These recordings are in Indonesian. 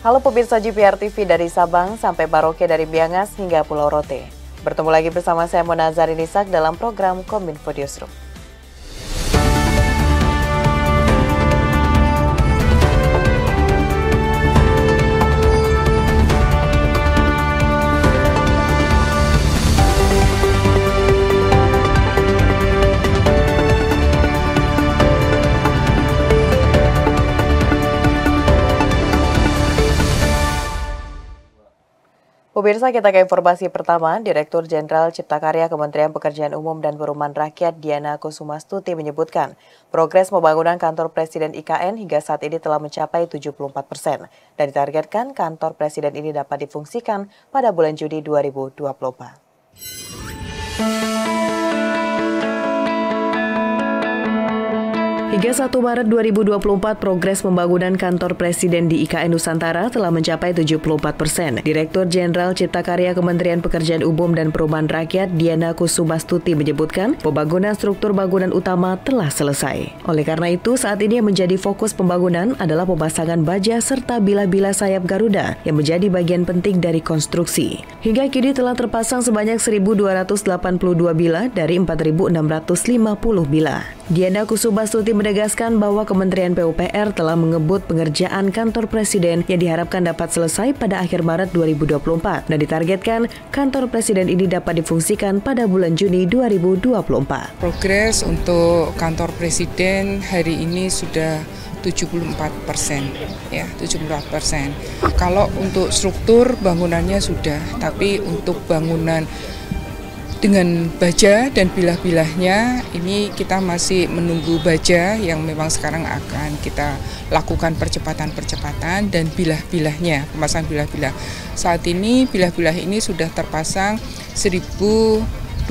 Halo pemirsa GPR TV dari Sabang sampai Baroke dari Miangas hingga Pulau Rote. Bertemu lagi bersama saya Mona Zarinisak dalam program Kominfo Newsroom. Pemirsa, kita ke informasi pertama. Direktur Jenderal Cipta Karya Kementerian Pekerjaan Umum dan Perumahan Rakyat Diana Kusumastuti menyebutkan progres pembangunan kantor Presiden IKN hingga saat ini telah mencapai 74% dan ditargetkan kantor Presiden ini dapat difungsikan pada bulan Juni 2024. Hingga 1 Maret 2024, progres pembangunan kantor Presiden di IKN Nusantara telah mencapai 74%. Direktur Jenderal Cipta Karya Kementerian Pekerjaan Umum dan Perumahan Rakyat Diana Kusumastuti menyebutkan pembangunan struktur bangunan utama telah selesai. Oleh karena itu, saat ini yang menjadi fokus pembangunan adalah pemasangan baja serta bila-bila sayap Garuda yang menjadi bagian penting dari konstruksi. Hingga kini telah terpasang sebanyak 1.282 bila dari 4.650 bila. Diana Kusumastuti menegaskan bahwa Kementerian PUPR telah mengebut pengerjaan kantor Presiden yang diharapkan dapat selesai pada akhir Maret 2024 dan ditargetkan kantor Presiden ini dapat difungsikan pada bulan Juni 2024. Progres untuk kantor Presiden hari ini sudah 74%, ya 74%. Kalau untuk struktur bangunannya sudah, tapi untuk bangunan dengan baja dan bilah-bilahnya ini kita masih menunggu baja yang memang sekarang akan kita lakukan percepatan dan bilah-bilahnya, pemasang bilah-bilah. Saat ini bilah-bilah ini sudah terpasang 1.282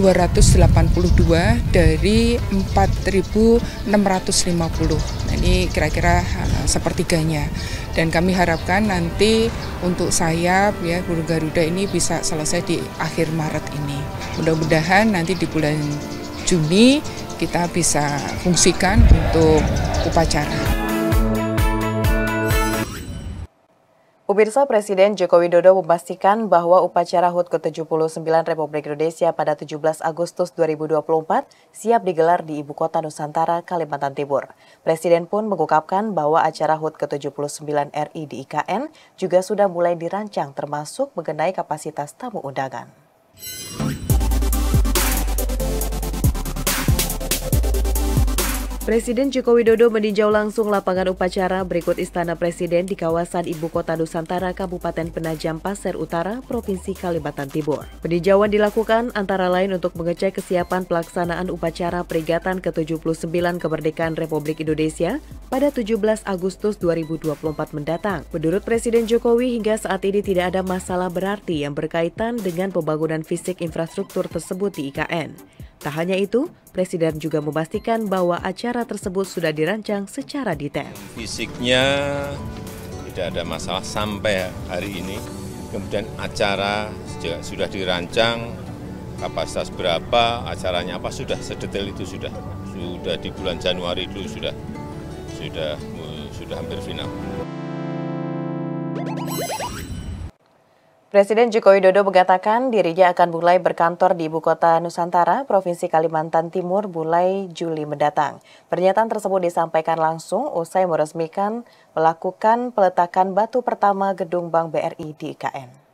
dari 4.650. Nah, ini kira-kira sepertiganya. Dan kami harapkan nanti untuk sayap ya burung Garuda ini bisa selesai di akhir Maret ini. Mudah-mudahan nanti di bulan Juni kita bisa fungsikan untuk upacara. Pemirsa, Presiden Joko Widodo memastikan bahwa upacara HUT ke-79 Republik Indonesia pada 17 Agustus 2024 siap digelar di Ibu Kota Nusantara, Kalimantan Timur. Presiden pun mengungkapkan bahwa acara HUT ke-79 RI di IKN juga sudah mulai dirancang termasuk mengenai kapasitas tamu undangan. Presiden Joko Widodo meninjau langsung lapangan upacara berikut Istana Presiden di kawasan Ibu Kota Nusantara, Kabupaten Penajam Pasir Utara, Provinsi Kalimantan Timur. Peninjauan dilakukan antara lain untuk mengecek kesiapan pelaksanaan upacara peringatan ke-79 kemerdekaan Republik Indonesia pada 17 Agustus 2024 mendatang. Menurut Presiden Jokowi, hingga saat ini tidak ada masalah berarti yang berkaitan dengan pembangunan fisik infrastruktur tersebut di IKN. Tak hanya itu, Presiden juga memastikan bahwa acara tersebut sudah dirancang secara detail. Fisiknya tidak ada masalah sampai hari ini. Kemudian acara juga sudah dirancang, kapasitas berapa, acaranya apa, sudah sedetail itu sudah di bulan Januari dulu sudah hampir final. Presiden Joko Widodo mengatakan dirinya akan mulai berkantor di Ibu Kota Nusantara, Provinsi Kalimantan Timur mulai Juli mendatang. Pernyataan tersebut disampaikan langsung usai meresmikan melakukan peletakan batu pertama gedung Bank BRI di IKN.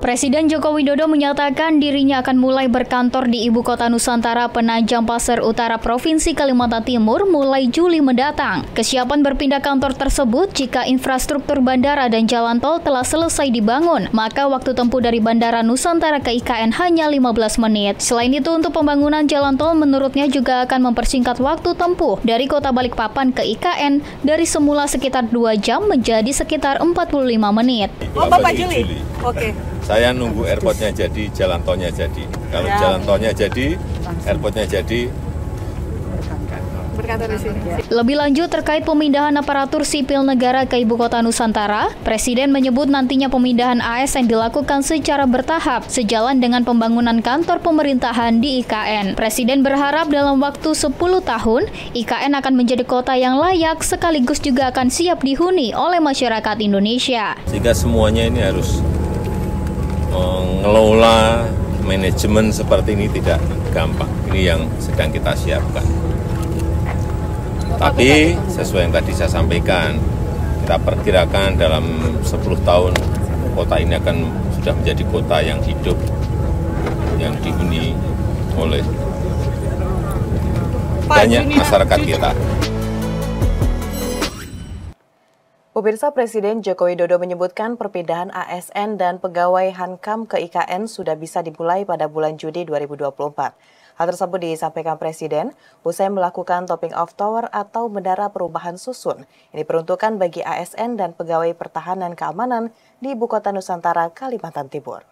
Presiden Joko Widodo menyatakan dirinya akan mulai berkantor di Ibu Kota Nusantara Penajam Pasir Utara Provinsi Kalimantan Timur mulai Juli mendatang. Kesiapan berpindah kantor tersebut jika infrastruktur bandara dan jalan tol telah selesai dibangun, maka waktu tempuh dari Bandara Nusantara ke IKN hanya 15 menit. Selain itu, untuk pembangunan jalan tol menurutnya juga akan mempersingkat waktu tempuh dari Kota Balikpapan ke IKN dari semula sekitar 2 jam menjadi sekitar 45 menit. Oh, Bapak Juli? Oke. Saya nunggu airportnya jadi, jalan tolnya jadi. Kalau jalan tolnya jadi, airportnya jadi, berkantor di sini. Lebih lanjut terkait pemindahan aparatur sipil negara ke Ibu Kota Nusantara, Presiden menyebut nantinya pemindahan ASN dilakukan secara bertahap sejalan dengan pembangunan kantor pemerintahan di IKN. Presiden berharap dalam waktu 10 tahun, IKN akan menjadi kota yang layak sekaligus juga akan siap dihuni oleh masyarakat Indonesia. Sehingga semuanya ini harus mengelola manajemen seperti ini tidak gampang. Ini yang sedang kita siapkan. Tapi sesuai yang tadi saya sampaikan, kita perkirakan dalam 10 tahun kota ini akan sudah menjadi kota yang hidup, yang dihuni oleh banyak masyarakat kita. Pemirsa, Presiden Joko Widodo menyebutkan perpindahan ASN dan pegawai Hankam ke IKN sudah bisa dimulai pada bulan Juni 2024. Hal tersebut disampaikan Presiden usai melakukan topping off tower atau menara perubahan susun. Ini peruntukan bagi ASN dan pegawai pertahanan keamanan di Ibu Kota Nusantara, Kalimantan Timur.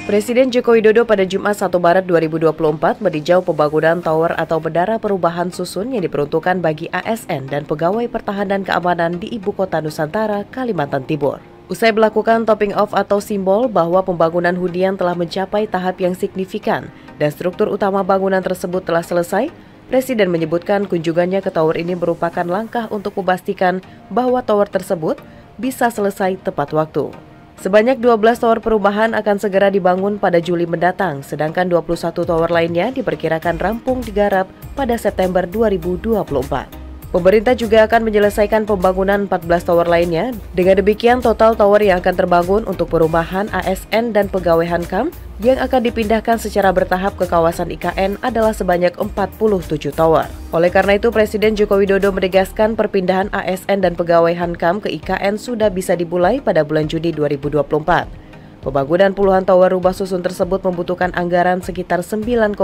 Presiden Joko Widodo pada Jumat 1 Maret 2024 meninjau pembangunan tower atau menara perubahan susun yang diperuntukkan bagi ASN dan pegawai pertahanan keamanan di Ibu Kota Nusantara, Kalimantan Timur. Usai melakukan topping off atau simbol bahwa pembangunan hunian telah mencapai tahap yang signifikan dan struktur utama bangunan tersebut telah selesai, Presiden menyebutkan kunjungannya ke tower ini merupakan langkah untuk memastikan bahwa tower tersebut bisa selesai tepat waktu. Sebanyak 12 tower perumahan akan segera dibangun pada Juli mendatang, sedangkan 21 tower lainnya diperkirakan rampung digarap pada September 2024. Pemerintah juga akan menyelesaikan pembangunan 14 tower lainnya. Dengan demikian, total tower yang akan terbangun untuk perumahan ASN dan pegawai Hankam yang akan dipindahkan secara bertahap ke kawasan IKN adalah sebanyak 47 tower. Oleh karena itu, Presiden Joko Widodo menegaskan perpindahan ASN dan pegawai Hankam ke IKN sudah bisa dimulai pada bulan Juni 2024. Pembangunan puluhan tower rumah susun tersebut membutuhkan anggaran sekitar 9,4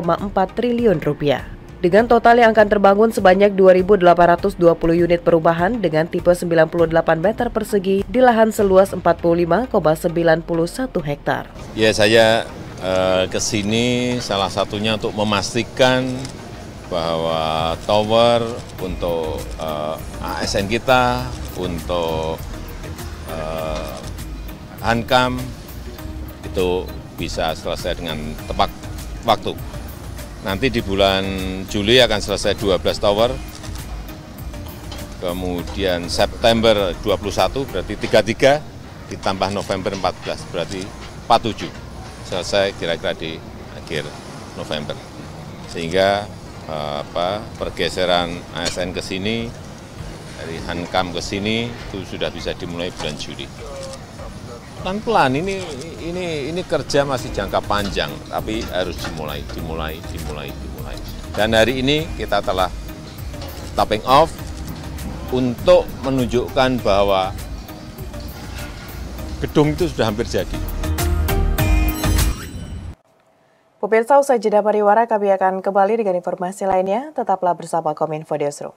triliun rupiah. Dengan total yang akan terbangun sebanyak 2.820 unit perumahan dengan tipe 98 meter persegi di lahan seluas 45,91 hektar. Ya, saya ke sini salah satunya untuk memastikan bahwa tower untuk ASN kita, untuk Hankam itu bisa selesai dengan tepat waktu. Nanti di bulan Juli akan selesai 12 tower, kemudian September 21 berarti 33, ditambah November 14 berarti 47, selesai kira-kira di akhir November. Sehingga pergeseran ASN ke sini, dari Hankam ke sini itu sudah bisa dimulai bulan Juli. Pelan-pelan, ini kerja masih jangka panjang, tapi harus dimulai. Dan hari ini kita telah topping off untuk menunjukkan bahwa gedung itu sudah hampir jadi. Pemirsa, usai jeda pariwara kami akan kembali dengan informasi lainnya. Tetaplah bersama Kominfo Newsroom.